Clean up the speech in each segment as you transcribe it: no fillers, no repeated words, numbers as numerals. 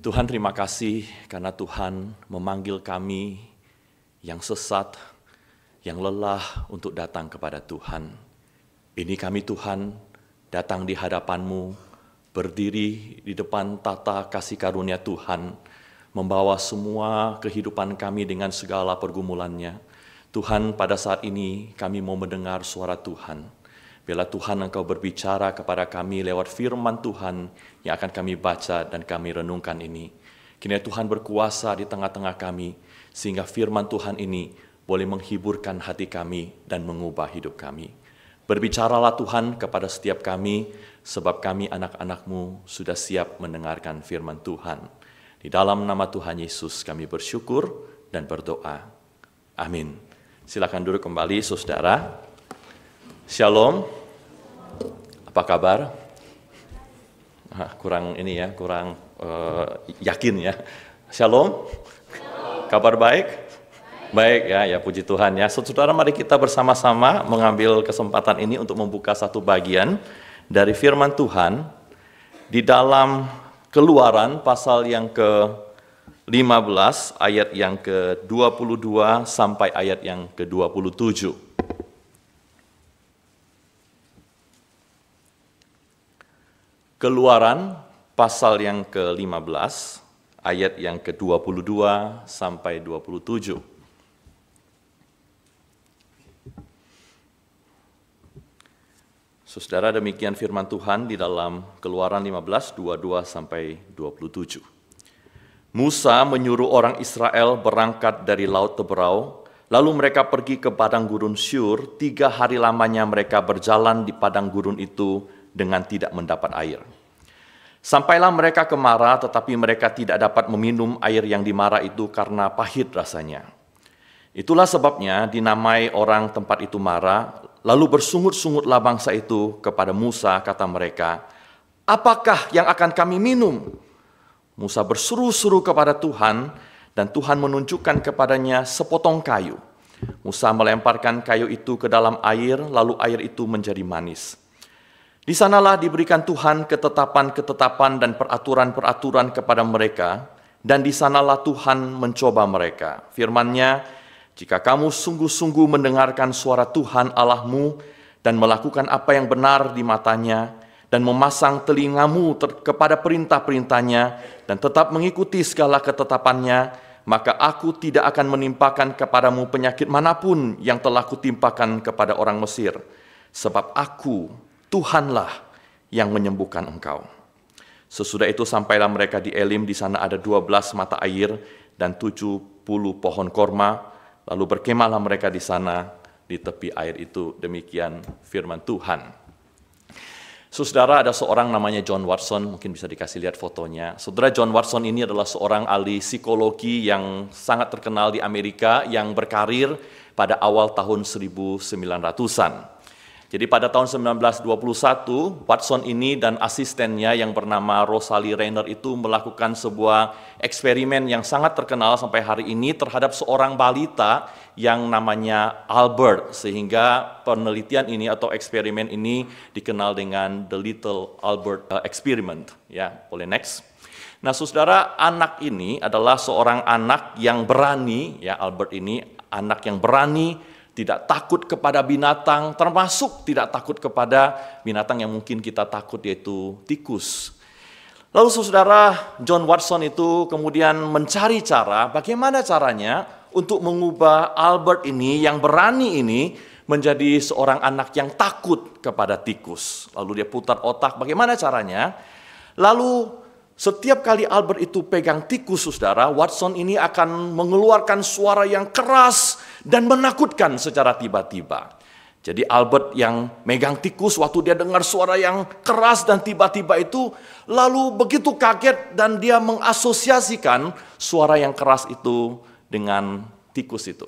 Tuhan, terima kasih karena Tuhan memanggil kami yang sesat, yang lelah untuk datang kepada Tuhan. Ini kami Tuhan datang di hadapan-Mu, berdiri di depan tata kasih karunia Tuhan, membawa semua kehidupan kami dengan segala pergumulannya. Tuhan, pada saat ini kami mau mendengar suara Tuhan. Bila Tuhan Engkau berbicara kepada kami lewat firman Tuhan yang akan kami baca dan kami renungkan ini. Kiranya Tuhan berkuasa di tengah-tengah kami, sehingga firman Tuhan ini boleh menghiburkan hati kami dan mengubah hidup kami. Berbicaralah Tuhan kepada setiap kami, sebab kami anak-anak-Mu sudah siap mendengarkan firman Tuhan. Di dalam nama Tuhan Yesus kami bersyukur dan berdoa. Amin. Silakan duduk kembali, saudara. Shalom. Apa kabar? Kurang yakin ya. Shalom. Kabar baik? Baik ya, puji Tuhan ya. Saudara, mari kita bersama-sama mengambil kesempatan ini untuk membuka satu bagian dari firman Tuhan di dalam Keluaran pasal yang ke-15 ayat yang ke-22 sampai ayat yang ke-27. Keluaran pasal yang ke-15 ayat yang ke-22 sampai 27. Saudara, demikian firman Tuhan di dalam Keluaran 15, 22 sampai 27. Musa menyuruh orang Israel berangkat dari Laut Teberau, lalu mereka pergi ke padang gurun Syur. 3 hari lamanya mereka berjalan di padang gurun itu dengan tidak mendapat air. Sampailah mereka ke Mara, tetapi mereka tidak dapat meminum air yang di Mara itu karena pahit rasanya. Itulah sebabnya dinamai orang tempat itu Mara. Lalu bersungut-sungutlah bangsa itu kepada Musa, kata mereka, "Apakah yang akan kami minum?" Musa berseru-seru kepada Tuhan, dan Tuhan menunjukkan kepadanya sepotong kayu. Musa melemparkan kayu itu ke dalam air, lalu air itu menjadi manis. Di sanalah diberikan Tuhan ketetapan-ketetapan dan peraturan-peraturan kepada mereka, dan di sanalah Tuhan mencoba mereka. Firman-Nya, "Jika kamu sungguh-sungguh mendengarkan suara Tuhan Allahmu dan melakukan apa yang benar di matanya dan memasang telingamu kepada perintah-perintahnya dan tetap mengikuti segala ketetapannya, maka aku tidak akan menimpakan kepadamu penyakit manapun yang telah kutimpakan kepada orang Mesir, sebab aku, Tuhanlah yang menyembuhkan engkau." Sesudah itu sampailah mereka di Elim. Di sana ada 12 mata air dan 70 pohon korma. Lalu berkemahlah mereka di sana, di tepi air itu. Demikian firman Tuhan. Saudara, ada seorang namanya John Watson, mungkin bisa dikasih lihat fotonya. Saudara, John Watson ini adalah seorang ahli psikologi yang sangat terkenal di Amerika, yang berkarir pada awal tahun 1900-an. Jadi pada tahun 1921, Watson ini dan asistennya yang bernama Rosalie Rayner itu melakukan sebuah eksperimen yang sangat terkenal sampai hari ini terhadap seorang balita yang namanya Albert, sehingga penelitian ini atau eksperimen ini dikenal dengan The Little Albert Experiment. Ya, boleh next. Nah, saudara, anak ini adalah seorang anak yang berani, ya, Albert ini anak yang berani, tidak takut kepada binatang, termasuk tidak takut kepada binatang yang mungkin kita takut, yaitu tikus. Lalu saudara, John Watson itu kemudian mencari cara, bagaimana caranya untuk mengubah Albert ini, yang berani ini, menjadi seorang anak yang takut kepada tikus. Lalu dia putar otak, bagaimana caranya? Lalu setiap kali Albert itu pegang tikus, saudara, Watson ini akan mengeluarkan suara yang keras dan menakutkan secara tiba-tiba. Jadi Albert yang megang tikus, waktu dia dengar suara yang keras dan tiba-tiba itu, lalu begitu kaget dan dia mengasosiasikan suara yang keras itu dengan tikus itu.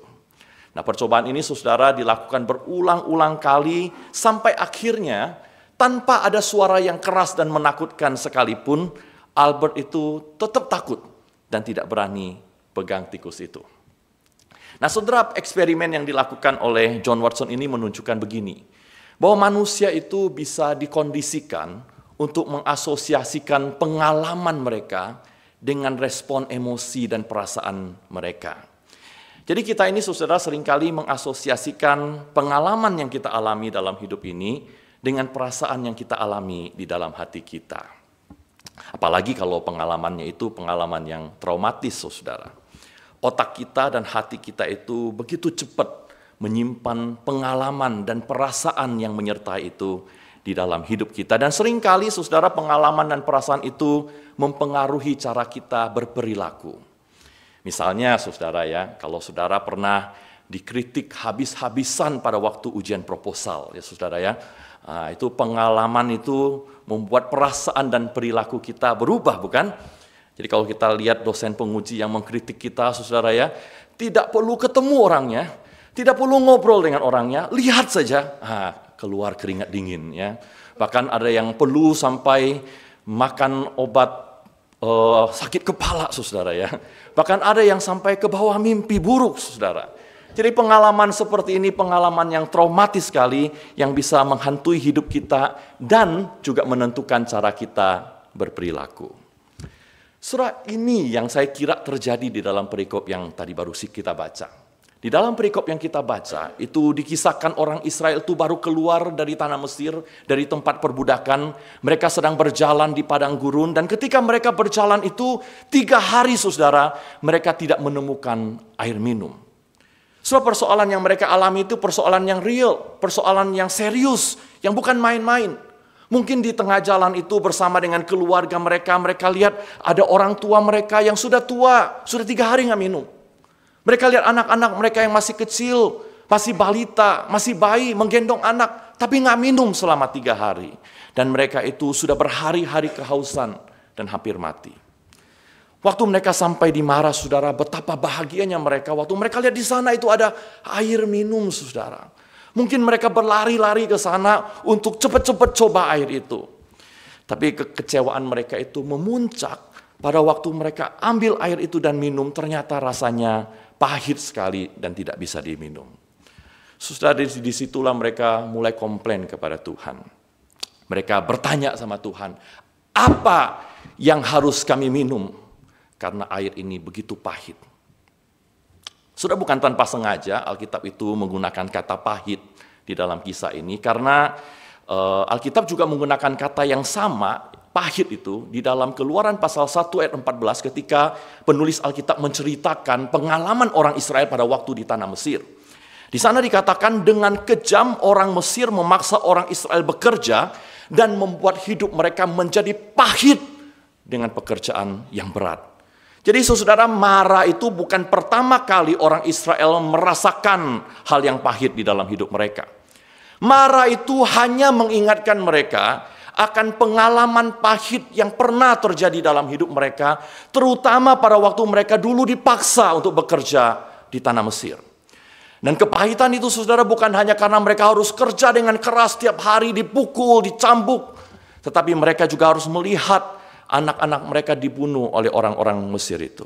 Nah, percobaan ini, saudara, dilakukan berulang-ulang kali sampai akhirnya tanpa ada suara yang keras dan menakutkan sekalipun, Albert itu tetap takut dan tidak berani pegang tikus itu. Nah, saudara, eksperimen yang dilakukan oleh John Watson ini menunjukkan begini, bahwa manusia itu bisa dikondisikan untuk mengasosiasikan pengalaman mereka dengan respon emosi dan perasaan mereka. Jadi kita ini saudara seringkali mengasosiasikan pengalaman yang kita alami dalam hidup ini dengan perasaan yang kita alami di dalam hati kita. Apalagi kalau pengalamannya itu pengalaman yang traumatis, saudara. Otak kita dan hati kita itu begitu cepat menyimpan pengalaman dan perasaan yang menyertai itu di dalam hidup kita. Dan seringkali saudara pengalaman dan perasaan itu mempengaruhi cara kita berperilaku. Misalnya saudara ya, kalau saudara pernah dikritik habis-habisan pada waktu ujian proposal ya saudara ya, itu pengalaman itu membuat perasaan dan perilaku kita berubah, bukan? Jadi kalau kita lihat dosen penguji yang mengkritik kita saudara ya, tidak perlu ketemu orangnya, tidak perlu ngobrol dengan orangnya, lihat saja keluar keringat dingin ya. Bahkan ada yang perlu sampai makan obat sakit kepala, saudara ya. Bahkan ada yang sampai ke bawah mimpi buruk, saudara. Jadi pengalaman seperti ini pengalaman yang traumatis sekali yang bisa menghantui hidup kita dan juga menentukan cara kita berperilaku. Surah ini yang saya kira terjadi di dalam perikop yang tadi baru kita baca. Di dalam perikop yang kita baca, itu dikisahkan orang Israel itu baru keluar dari tanah Mesir, dari tempat perbudakan. Mereka sedang berjalan di padang gurun, dan ketika mereka berjalan itu 3 hari saudara, mereka tidak menemukan air minum. Sebab persoalan yang mereka alami itu persoalan yang real, persoalan yang serius, yang bukan main-main. Mungkin di tengah jalan itu bersama dengan keluarga mereka, mereka lihat ada orang tua mereka yang sudah tua, sudah 3 hari nggak minum. Mereka lihat anak-anak mereka yang masih kecil, masih balita, masih bayi, menggendong anak, tapi nggak minum selama 3 hari. Dan mereka itu sudah berhari-hari kehausan dan hampir mati. Waktu mereka sampai di Marah, saudara, betapa bahagianya mereka. Waktu mereka lihat di sana itu ada air minum, saudara. Mungkin mereka berlari-lari ke sana untuk cepat-cepat coba air itu. Tapi kekecewaan mereka itu memuncak pada waktu mereka ambil air itu dan minum, ternyata rasanya pahit sekali dan tidak bisa diminum. Saudara, disitulah mereka mulai komplain kepada Tuhan. Mereka bertanya sama Tuhan, apa yang harus kami minum? Karena air ini begitu pahit. Sudah bukan tanpa sengaja Alkitab itu menggunakan kata pahit di dalam kisah ini. Karena Alkitab juga menggunakan kata yang sama, pahit itu, di dalam Keluaran pasal 1 ayat 14 ketika penulis Alkitab menceritakan pengalaman orang Israel pada waktu di tanah Mesir. Di sana dikatakan dengan kejam orang Mesir memaksa orang Israel bekerja dan membuat hidup mereka menjadi pahit dengan pekerjaan yang berat. Jadi saudara, Marah itu bukan pertama kali orang Israel merasakan hal yang pahit di dalam hidup mereka. Marah itu hanya mengingatkan mereka akan pengalaman pahit yang pernah terjadi dalam hidup mereka, terutama pada waktu mereka dulu dipaksa untuk bekerja di tanah Mesir. Dan kepahitan itu saudara bukan hanya karena mereka harus kerja dengan keras setiap hari, dipukul, dicambuk, tetapi mereka juga harus melihat anak-anak mereka dibunuh oleh orang-orang Mesir itu.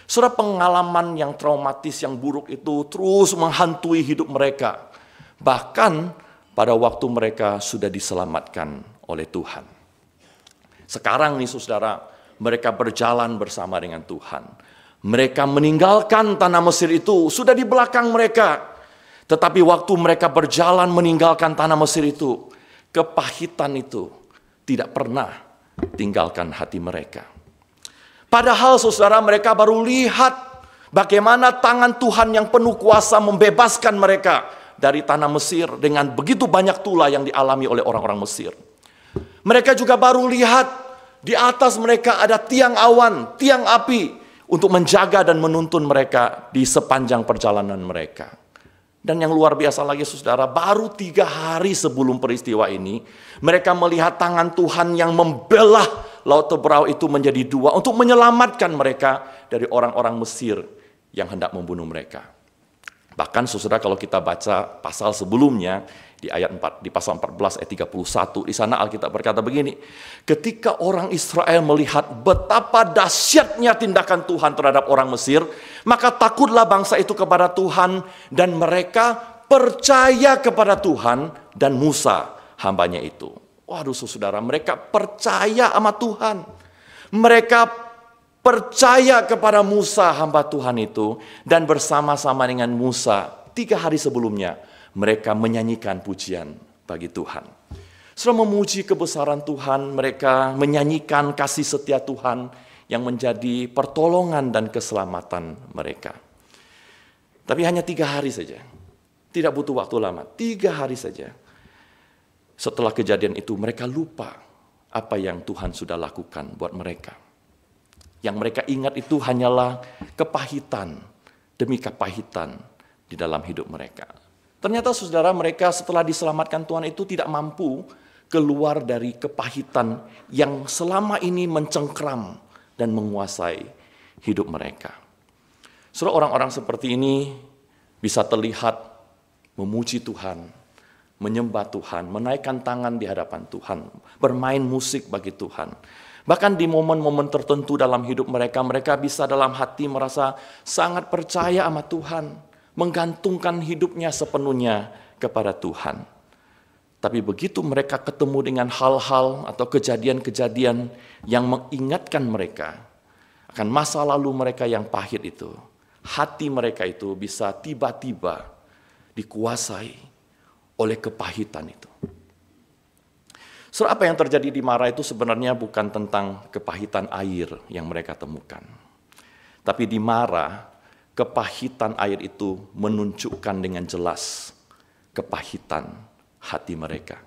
Saudara, pengalaman yang traumatis, yang buruk itu terus menghantui hidup mereka. Bahkan pada waktu mereka sudah diselamatkan oleh Tuhan. Sekarang nih saudara, mereka berjalan bersama dengan Tuhan. Mereka meninggalkan tanah Mesir itu, sudah di belakang mereka. Tetapi waktu mereka berjalan meninggalkan tanah Mesir itu, kepahitan itu tidak pernah tinggalkan hati mereka. Padahal saudara, mereka baru lihat bagaimana tangan Tuhan yang penuh kuasa membebaskan mereka dari tanah Mesir dengan begitu banyak tulah yang dialami oleh orang-orang Mesir. Mereka juga baru lihat di atas mereka ada tiang awan, tiang api untuk menjaga dan menuntun mereka di sepanjang perjalanan mereka. Dan yang luar biasa lagi saudara, baru 3 hari sebelum peristiwa ini, mereka melihat tangan Tuhan yang membelah Laut Teberau itu menjadi 2 untuk menyelamatkan mereka dari orang-orang Mesir yang hendak membunuh mereka. Bahkan saudara, kalau kita baca pasal sebelumnya di ayat 4, di pasal 14 ayat 31, di sana Alkitab berkata begini, ketika orang Israel melihat betapa dahsyatnya tindakan Tuhan terhadap orang Mesir, maka takutlah bangsa itu kepada Tuhan dan mereka percaya kepada Tuhan dan Musa hambanya itu. Waduh saudara, mereka percaya sama Tuhan. Mereka percaya kepada Musa hamba Tuhan itu, dan bersama-sama dengan Musa 3 hari sebelumnya mereka menyanyikan pujian bagi Tuhan. Setelah memuji kebesaran Tuhan, mereka menyanyikan kasih setia Tuhan yang menjadi pertolongan dan keselamatan mereka. Tapi hanya 3 hari saja, tidak butuh waktu lama, 3 hari saja. Setelah kejadian itu mereka lupa apa yang Tuhan sudah lakukan buat mereka. Yang mereka ingat itu hanyalah kepahitan demi kepahitan di dalam hidup mereka. Ternyata saudara, mereka setelah diselamatkan Tuhan itu tidak mampu keluar dari kepahitan yang selama ini mencengkram dan menguasai hidup mereka. Saudara, orang-orang seperti ini bisa terlihat memuji Tuhan, menyembah Tuhan, menaikkan tangan di hadapan Tuhan, bermain musik bagi Tuhan. Bahkan di momen-momen tertentu dalam hidup mereka, mereka bisa dalam hati merasa sangat percaya sama Tuhan, menggantungkan hidupnya sepenuhnya kepada Tuhan. Tapi begitu mereka ketemu dengan hal-hal atau kejadian-kejadian yang mengingatkan mereka akan masa lalu mereka yang pahit itu, hati mereka itu bisa tiba-tiba dikuasai oleh kepahitan itu. Soal apa yang terjadi di Mara itu sebenarnya bukan tentang kepahitan air yang mereka temukan. Tapi di Mara, kepahitan air itu menunjukkan dengan jelas kepahitan hati mereka.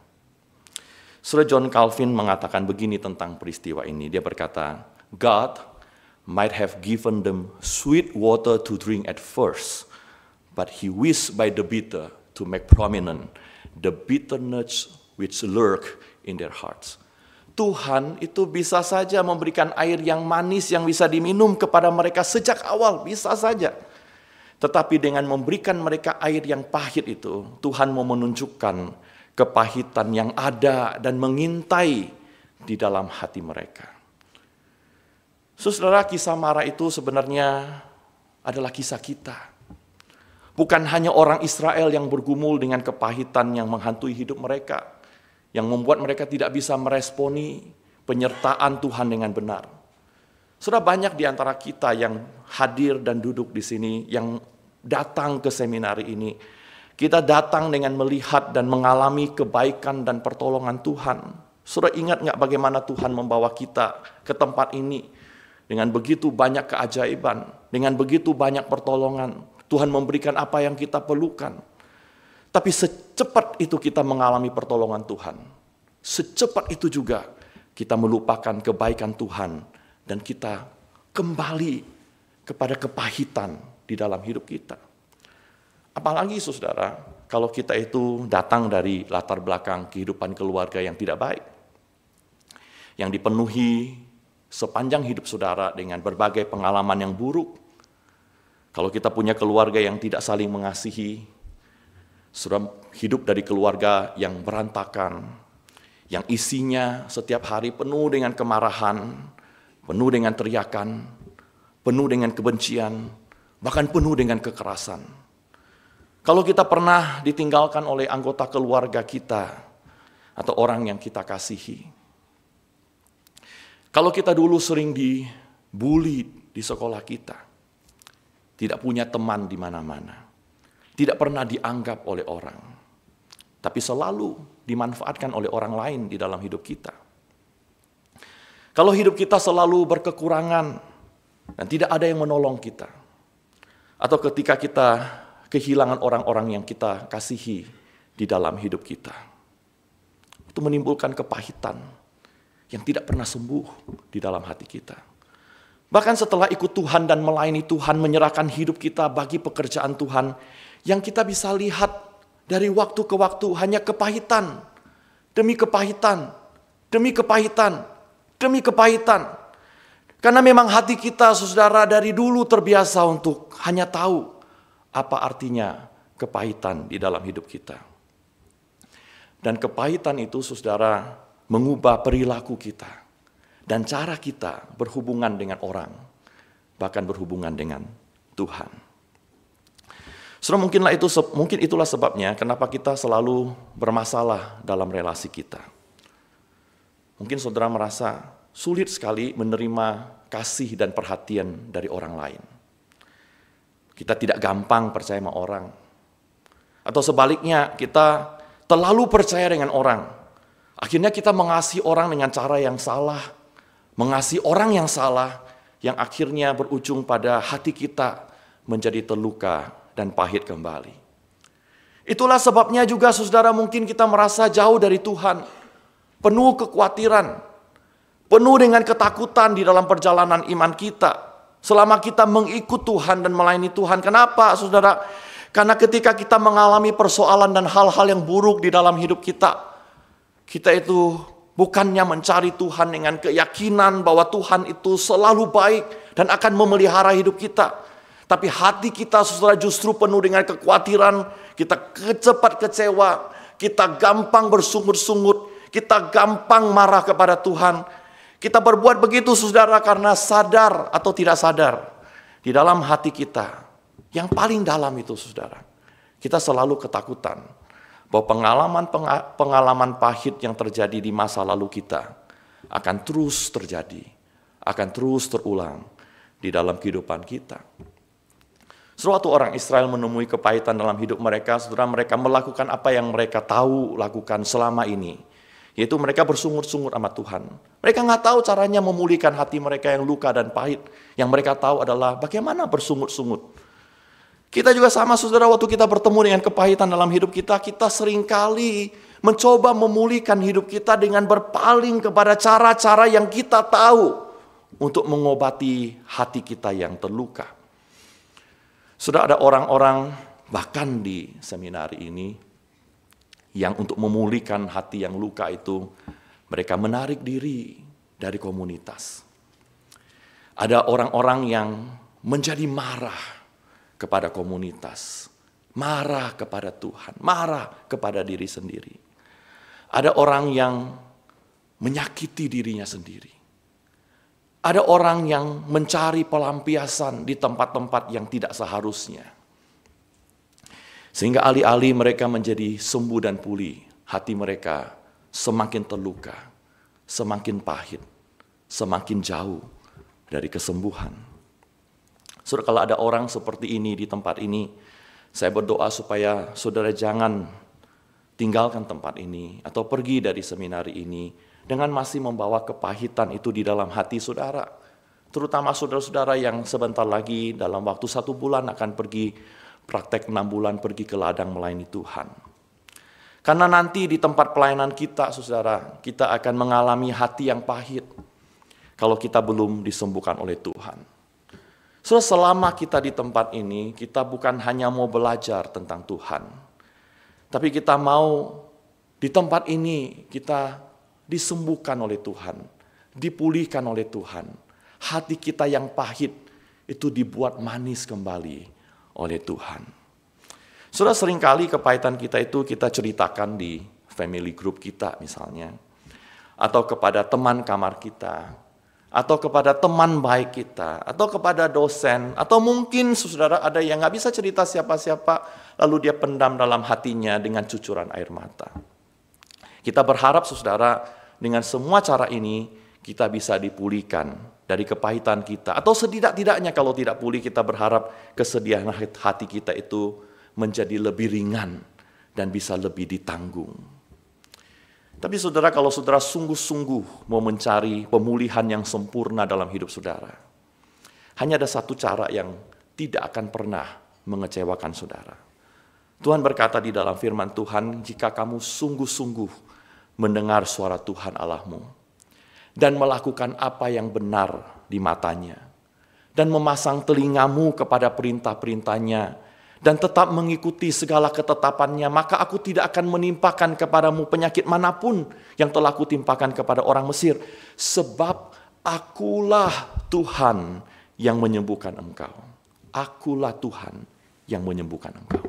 Sir John Calvin mengatakan begini tentang peristiwa ini. Dia berkata, God might have given them sweet water to drink at first, but he wished by the bitter to make prominent the bitterness which lurk in their hearts. Tuhan itu bisa saja memberikan air yang manis yang bisa diminum kepada mereka sejak awal, bisa saja. Tetapi dengan memberikan mereka air yang pahit itu, Tuhan mau menunjukkan kepahitan yang ada dan mengintai di dalam hati mereka. Saudara, kisah Mara itu sebenarnya adalah kisah kita. Bukan hanya orang Israel yang bergumul dengan kepahitan yang menghantui hidup mereka, yang membuat mereka tidak bisa meresponi penyertaan Tuhan dengan benar. Sudah banyak di antara kita yang hadir dan duduk di sini, yang datang ke seminari ini. Kita datang dengan melihat dan mengalami kebaikan dan pertolongan Tuhan. Sudah ingat nggak bagaimana Tuhan membawa kita ke tempat ini? Dengan begitu banyak keajaiban, dengan begitu banyak pertolongan. Tuhan memberikan apa yang kita perlukan. Tapi secepat itu kita mengalami pertolongan Tuhan, secepat itu juga kita melupakan kebaikan Tuhan dan kita kembali kepada kepahitan di dalam hidup kita. Apalagi saudara, kalau kita itu datang dari latar belakang kehidupan keluarga yang tidak baik, yang dipenuhi sepanjang hidup saudara dengan berbagai pengalaman yang buruk. Kalau kita punya keluarga yang tidak saling mengasihi, sudah hidup dari keluarga yang berantakan, yang isinya setiap hari penuh dengan kemarahan, penuh dengan teriakan, penuh dengan kebencian, bahkan penuh dengan kekerasan. Kalau kita pernah ditinggalkan oleh anggota keluarga kita atau orang yang kita kasihi, kalau kita dulu sering dibully di sekolah kita, tidak punya teman di mana-mana, tidak pernah dianggap oleh orang, tapi selalu dimanfaatkan oleh orang lain di dalam hidup kita. Kalau hidup kita selalu berkekurangan dan tidak ada yang menolong kita, atau ketika kita kehilangan orang-orang yang kita kasihi di dalam hidup kita, itu menimbulkan kepahitan yang tidak pernah sembuh di dalam hati kita. Bahkan setelah ikut Tuhan dan melayani Tuhan, menyerahkan hidup kita bagi pekerjaan Tuhan, yang kita bisa lihat dari waktu ke waktu hanya kepahitan, demi kepahitan, demi kepahitan, demi kepahitan. Karena memang hati kita, saudara, dari dulu terbiasa untuk hanya tahu apa artinya kepahitan di dalam hidup kita. Dan kepahitan itu, saudara, mengubah perilaku kita dan cara kita berhubungan dengan orang, bahkan berhubungan dengan Tuhan. Saudara, mungkin itulah sebabnya kenapa kita selalu bermasalah dalam relasi kita. Mungkin saudara merasa sulit sekali menerima kasih dan perhatian dari orang lain. Kita tidak gampang percaya sama orang. Atau sebaliknya, kita terlalu percaya dengan orang. Akhirnya kita mengasihi orang dengan cara yang salah. Mengasihi orang yang salah, yang akhirnya berujung pada hati kita menjadi terluka dan pahit kembali. Itulah sebabnya juga saudara mungkin kita merasa jauh dari Tuhan. Penuh kekhawatiran, penuh dengan ketakutan di dalam perjalanan iman kita. Selama kita mengikut Tuhan dan melayani Tuhan. Kenapa saudara? Karena ketika kita mengalami persoalan dan hal-hal yang buruk di dalam hidup kita, kita itu bukannya mencari Tuhan dengan keyakinan bahwa Tuhan itu selalu baik dan akan memelihara hidup kita. Tapi hati kita saudara justru penuh dengan kekhawatiran, kita cepat kecewa, kita gampang bersungut-sungut, kita gampang marah kepada Tuhan. Kita berbuat begitu saudara karena sadar atau tidak sadar. Di dalam hati kita, yang paling dalam itu saudara, kita selalu ketakutan bahwa pengalaman pahit yang terjadi di masa lalu kita akan terus terjadi, akan terus terulang di dalam kehidupan kita. Suatu orang Israel menemui kepahitan dalam hidup mereka, saudara, mereka melakukan apa yang mereka tahu lakukan selama ini. Yaitu mereka bersungut-sungut sama Tuhan. Mereka nggak tahu caranya memulihkan hati mereka yang luka dan pahit. Yang mereka tahu adalah bagaimana bersungut-sungut. Kita juga sama saudara, waktu kita bertemu dengan kepahitan dalam hidup kita, kita seringkali mencoba memulihkan hidup kita dengan berpaling kepada cara-cara yang kita tahu untuk mengobati hati kita yang terluka. Sudah ada orang-orang bahkan di seminari ini yang untuk memulihkan hati yang luka itu, mereka menarik diri dari komunitas. Ada orang-orang yang menjadi marah kepada komunitas, marah kepada Tuhan, marah kepada diri sendiri. Ada orang yang menyakiti dirinya sendiri. Ada orang yang mencari pelampiasan di tempat-tempat yang tidak seharusnya. Sehingga alih-alih mereka menjadi sembuh dan pulih, hati mereka semakin terluka, semakin pahit, semakin jauh dari kesembuhan. Saudara, kalau ada orang seperti ini di tempat ini, saya berdoa supaya saudara jangan tinggalkan tempat ini atau pergi dari seminari ini dengan masih membawa kepahitan itu di dalam hati saudara. Terutama saudara-saudara yang sebentar lagi dalam waktu 1 bulan akan pergi praktek 6 bulan pergi ke ladang melayani Tuhan. Karena nanti di tempat pelayanan kita, saudara, kita akan mengalami hati yang pahit kalau kita belum disembuhkan oleh Tuhan. Saudara, selama kita di tempat ini, kita bukan hanya mau belajar tentang Tuhan, tapi kita mau di tempat ini kita disembuhkan oleh Tuhan, dipulihkan oleh Tuhan. Hati kita yang pahit itu dibuat manis kembali oleh Tuhan. Sudah seringkali kepahitan kita itu kita ceritakan di family group kita misalnya, atau kepada teman kamar kita, atau kepada teman baik kita, atau kepada dosen, atau mungkin saudara ada yang nggak bisa cerita siapa-siapa, lalu dia pendam dalam hatinya dengan cucuran air mata. Kita berharap saudara dengan semua cara ini kita bisa dipulihkan dari kepahitan kita. Atau setidak-tidaknya kalau tidak pulih kita berharap kesedihan hati kita itu menjadi lebih ringan dan bisa lebih ditanggung. Tapi saudara, kalau saudara sungguh-sungguh mau mencari pemulihan yang sempurna dalam hidup saudara, hanya ada satu cara yang tidak akan pernah mengecewakan saudara. Tuhan berkata di dalam firman Tuhan, jika kamu sungguh-sungguh mendengar suara Tuhan Allahmu, dan melakukan apa yang benar di matanya, dan memasang telingamu kepada perintah-perintahnya, dan tetap mengikuti segala ketetapannya, maka aku tidak akan menimpakan kepadamu penyakit manapun yang telah kutimpakan kepada orang Mesir, sebab akulah Tuhan yang menyembuhkan engkau. Akulah Tuhan yang menyembuhkan engkau.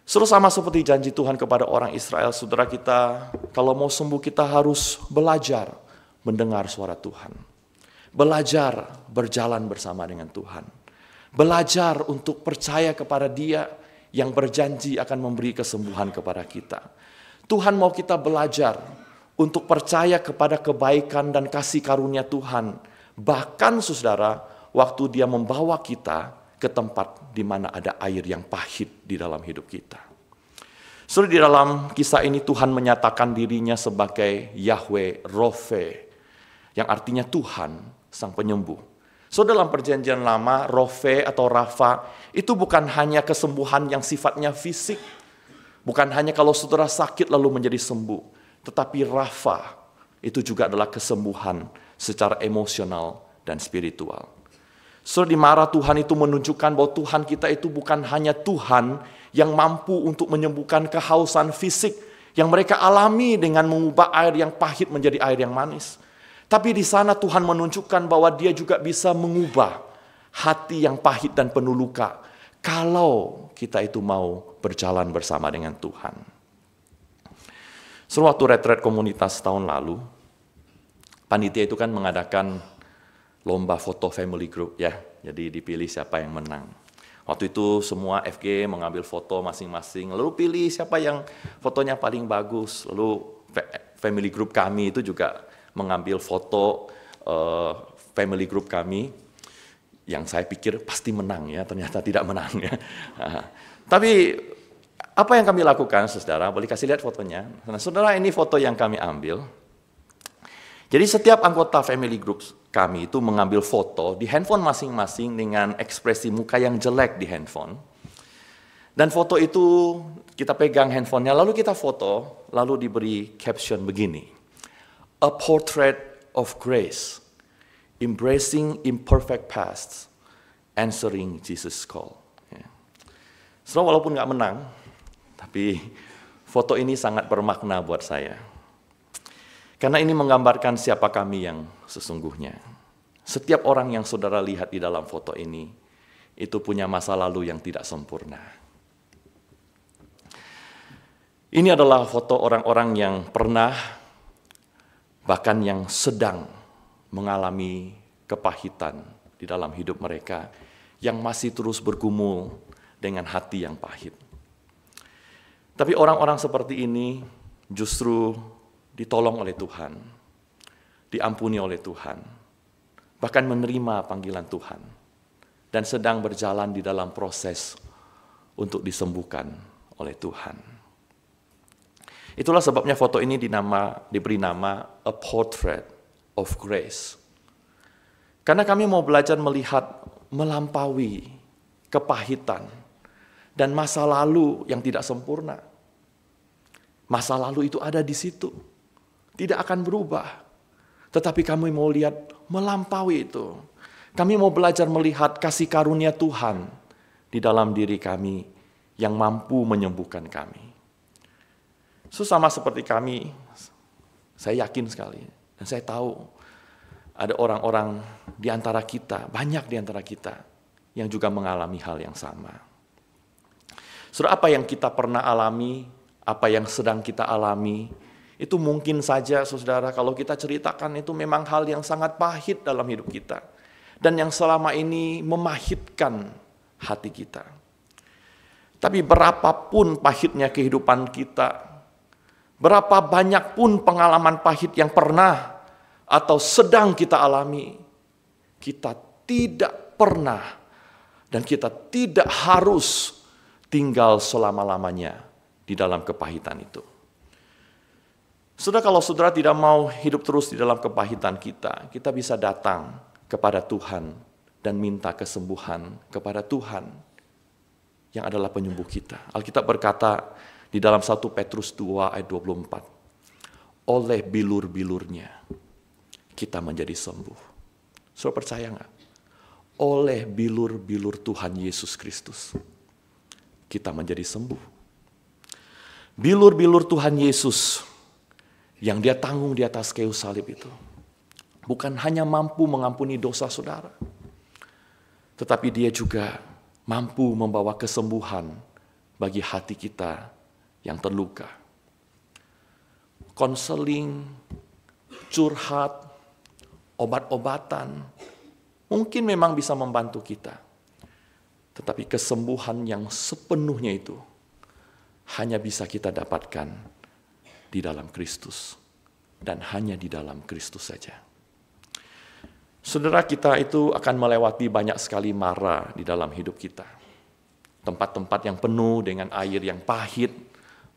Saudara, sama seperti janji Tuhan kepada orang Israel, saudara, kita kalau mau sembuh kita harus belajar mendengar suara Tuhan. Belajar berjalan bersama dengan Tuhan. Belajar untuk percaya kepada Dia yang berjanji akan memberi kesembuhan kepada kita. Tuhan mau kita belajar untuk percaya kepada kebaikan dan kasih karunia Tuhan, Bahkan saudara, waktu dia membawa kita ke tempat di mana ada air yang pahit di dalam hidup kita. Saudara, di dalam kisah ini Tuhan menyatakan dirinya sebagai Yahweh Rofe, yang artinya Tuhan, Sang Penyembuh. Saudara, dalam perjanjian lama, Rofe atau Rafa itu bukan hanya kesembuhan yang sifatnya fisik, bukan hanya kalau saudara sakit lalu menjadi sembuh, tetapi Rafa itu juga adalah kesembuhan secara emosional dan spiritual. Saudara, di mana Tuhan itu menunjukkan bahwa Tuhan kita itu bukan hanya Tuhan yang mampu untuk menyembuhkan kehausan fisik yang mereka alami dengan mengubah air yang pahit menjadi air yang manis. Tapi di sana Tuhan menunjukkan bahwa Dia juga bisa mengubah hati yang pahit dan penuh luka kalau kita itu mau berjalan bersama dengan Tuhan. Suatu retret komunitas tahun lalu, panitia itu kan mengadakan lomba foto family group ya. Jadi dipilih siapa yang menang. Waktu itu semua FG mengambil foto masing-masing, lalu pilih siapa yang fotonya paling bagus. Lalu family group kami itu juga mengambil foto family group kami yang saya pikir pasti menang ya, ternyata tidak menang ya. Tapi apa yang kami lakukan, saudara? Boleh kasih lihat fotonya. Nah, saudara, ini foto yang kami ambil. Jadi setiap anggota family group kami itu mengambil foto di handphone masing-masing dengan ekspresi muka yang jelek di handphone. Dan foto itu kita pegang handphonenya, lalu kita foto, lalu diberi caption begini. A portrait of grace, embracing imperfect past, answering Jesus' call. So, walaupun nggak menang, tapi foto ini sangat bermakna buat saya. Karena ini menggambarkan siapa kami yang sesungguhnya. Setiap orang yang saudara lihat di dalam foto ini, itu punya masa lalu yang tidak sempurna. Ini adalah foto orang-orang yang pernah, bahkan yang sedang mengalami kepahitan di dalam hidup mereka, yang masih terus bergumul dengan hati yang pahit. Tapi orang-orang seperti ini justru ditolong oleh Tuhan, diampuni oleh Tuhan, bahkan menerima panggilan Tuhan, dan sedang berjalan di dalam proses untuk disembuhkan oleh Tuhan. Itulah sebabnya foto ini diberi nama A Portrait of Grace. Karena kami mau belajar melihat melampaui kepahitan dan masa lalu yang tidak sempurna. Masa lalu itu ada di situ, tidak akan berubah. Tetapi kami mau lihat melampaui itu. Kami mau belajar melihat kasih karunia Tuhan di dalam diri kami yang mampu menyembuhkan kami. Sama seperti kami, saya yakin sekali, dan saya tahu ada orang-orang di antara kita, banyak di antara kita yang juga mengalami hal yang sama. Saudara, apa yang kita pernah alami, apa yang sedang kita alami, itu mungkin saja, saudara, kalau kita ceritakan itu memang hal yang sangat pahit dalam hidup kita. Dan yang selama ini memahitkan hati kita. Tapi berapapun pahitnya kehidupan kita, berapa banyak pun pengalaman pahit yang pernah atau sedang kita alami, kita tidak pernah dan kita tidak harus tinggal selama-lamanya di dalam kepahitan itu. Saudara, kalau saudara tidak mau hidup terus di dalam kepahitan kita bisa datang kepada Tuhan dan minta kesembuhan kepada Tuhan yang adalah penyembuh kita. Alkitab berkata di dalam 1 Petrus 2 ayat 24, oleh bilur-bilurnya kita menjadi sembuh. Saudara percaya nggak? Oleh bilur-bilur Tuhan Yesus Kristus kita menjadi sembuh. Bilur-bilur Tuhan Yesus yang Dia tanggung di atas kayu salib itu bukan hanya mampu mengampuni dosa saudara, tetapi Dia juga mampu membawa kesembuhan bagi hati kita yang terluka. Konseling, curhat, obat-obatan mungkin memang bisa membantu kita, tetapi kesembuhan yang sepenuhnya itu hanya bisa kita dapatkan di dalam Kristus dan hanya di dalam Kristus saja. Saudara, kita itu akan melewati banyak sekali mara di dalam hidup kita. Tempat-tempat yang penuh dengan air yang pahit,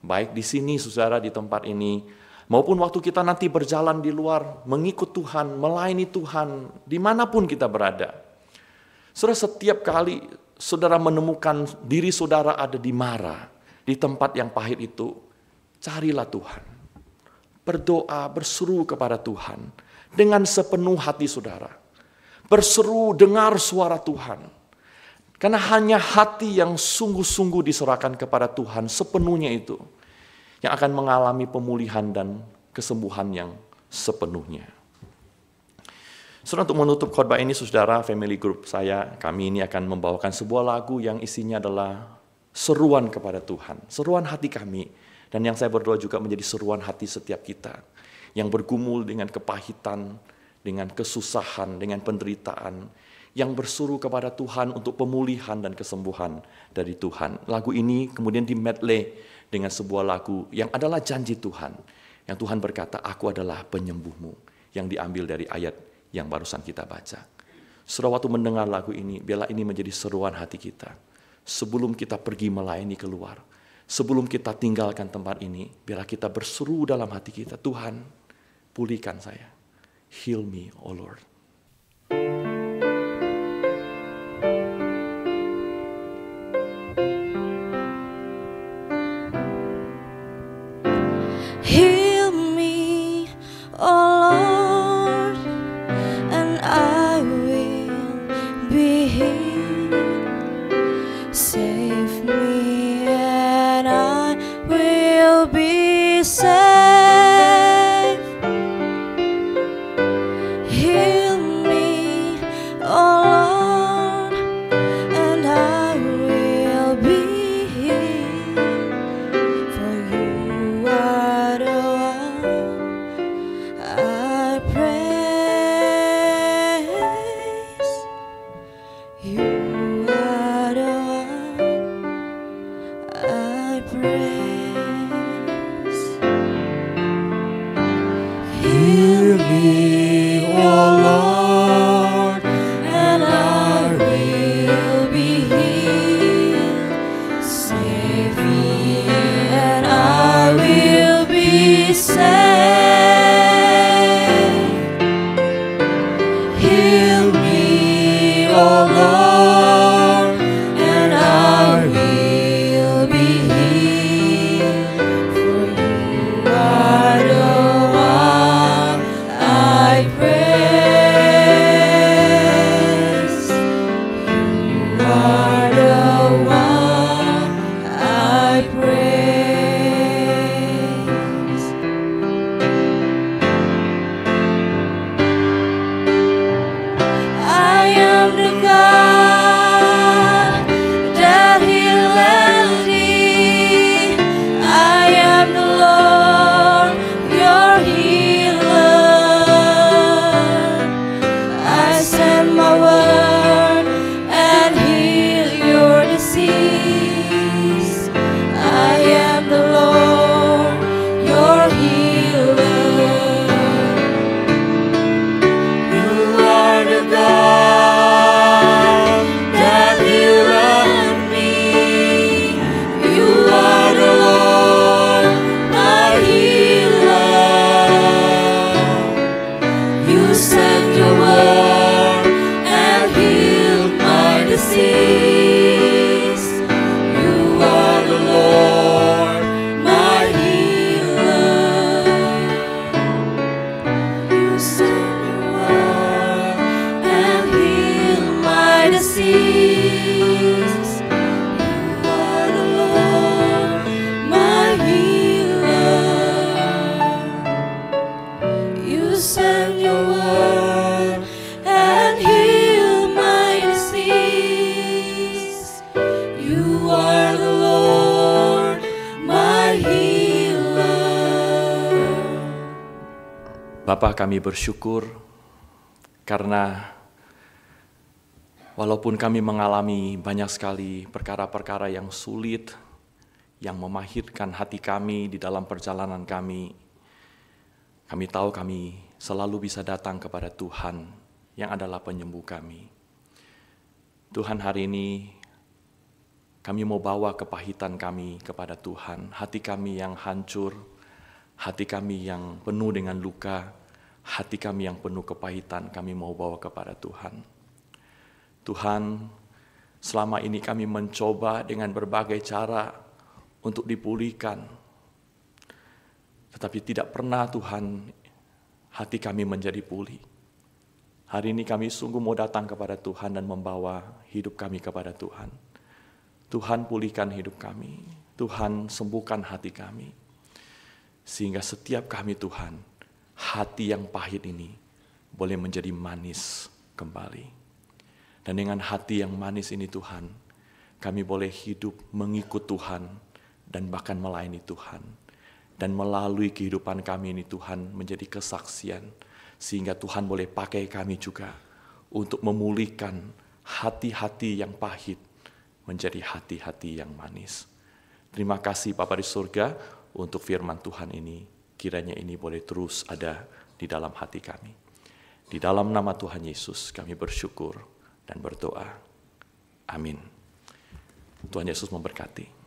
baik di sini saudara di tempat ini, maupun waktu kita nanti berjalan di luar, mengikut Tuhan, melayani Tuhan, dimanapun kita berada. Saudara, setiap kali saudara menemukan diri saudara ada di mara, di tempat yang pahit itu, carilah Tuhan. Berdoa, berseru kepada Tuhan dengan sepenuh hati saudara. Berseru, dengar suara Tuhan. Karena hanya hati yang sungguh-sungguh diserahkan kepada Tuhan sepenuhnya itu yang akan mengalami pemulihan dan kesembuhan yang sepenuhnya. Saudara, untuk menutup khotbah ini, saudara, family group saya, kami ini akan membawakan sebuah lagu yang isinya adalah seruan kepada Tuhan, seruan hati kami, dan yang saya berdoa juga menjadi seruan hati setiap kita yang bergumul dengan kepahitan, dengan kesusahan, dengan penderitaan, yang berseru kepada Tuhan untuk pemulihan dan kesembuhan dari Tuhan. Lagu ini kemudian di-medley dengan sebuah lagu yang adalah janji Tuhan, yang Tuhan berkata, "Aku adalah penyembuhmu," yang diambil dari ayat yang barusan kita baca. Saudara, waktu mendengar lagu ini, biarlah ini menjadi seruan hati kita. Sebelum kita pergi melayani keluar, sebelum kita tinggalkan tempat ini, biarlah kita berseru dalam hati kita, "Tuhan, pulihkan saya. Heal me, oh Lord." Heal me, oh Lord, and I will be healed. Save me and I will be saved. Heal me, oh Lord, and I will be healed. For you are the one I praise. You are the one I praise. Heal me, oh Lord, and I will be healed. Save me and I will be saved. Heal me, oh Lord, and I will be healed. For you are the one I praise. You are the one I praise. I am the God that healeth thee. I am the Lord, your healer. I send my word and heal your disease. I am the Lord, your healer. You are the God that healeth me. You are the Lord, my healer. You sent your word and healed my disease. You are the Lord, my healer. You sent your word and healed my disease. You are the Lord, my healer. You sent your word and healed my disease. You are the Lord, my healer. Bapa, kami bersyukur karena walaupun kami mengalami banyak sekali perkara-perkara yang sulit, yang memahitkan hati kami di dalam perjalanan kami tahu kami selalu bisa datang kepada Tuhan yang adalah penyembuh kami. Tuhan, hari ini kami mau bawa kepahitan kami kepada Tuhan, hati kami yang hancur, hati kami yang penuh dengan luka, hati kami yang penuh kepahitan, kami mau bawa kepada Tuhan. Tuhan, selama ini kami mencoba dengan berbagai cara untuk dipulihkan, tetapi tidak pernah Tuhan hati kami menjadi pulih. Hari ini kami sungguh mau datang kepada Tuhan dan membawa hidup kami kepada Tuhan. Tuhan, pulihkan hidup kami. Tuhan, sembuhkan hati kami. Sehingga setiap kami, Tuhan, hati yang pahit ini boleh menjadi manis kembali. Dan dengan hati yang manis ini, Tuhan, kami boleh hidup mengikut Tuhan dan bahkan melayani Tuhan. Dan melalui kehidupan kami ini, Tuhan, menjadi kesaksian. Sehingga Tuhan boleh pakai kami juga untuk memulihkan hati-hati yang pahit menjadi hati-hati yang manis. Terima kasih Bapa di surga untuk firman Tuhan ini. Kiranya ini boleh terus ada di dalam hati kami. Di dalam nama Tuhan Yesus kami bersyukur dan berdoa. Amin. Tuhan Yesus memberkati.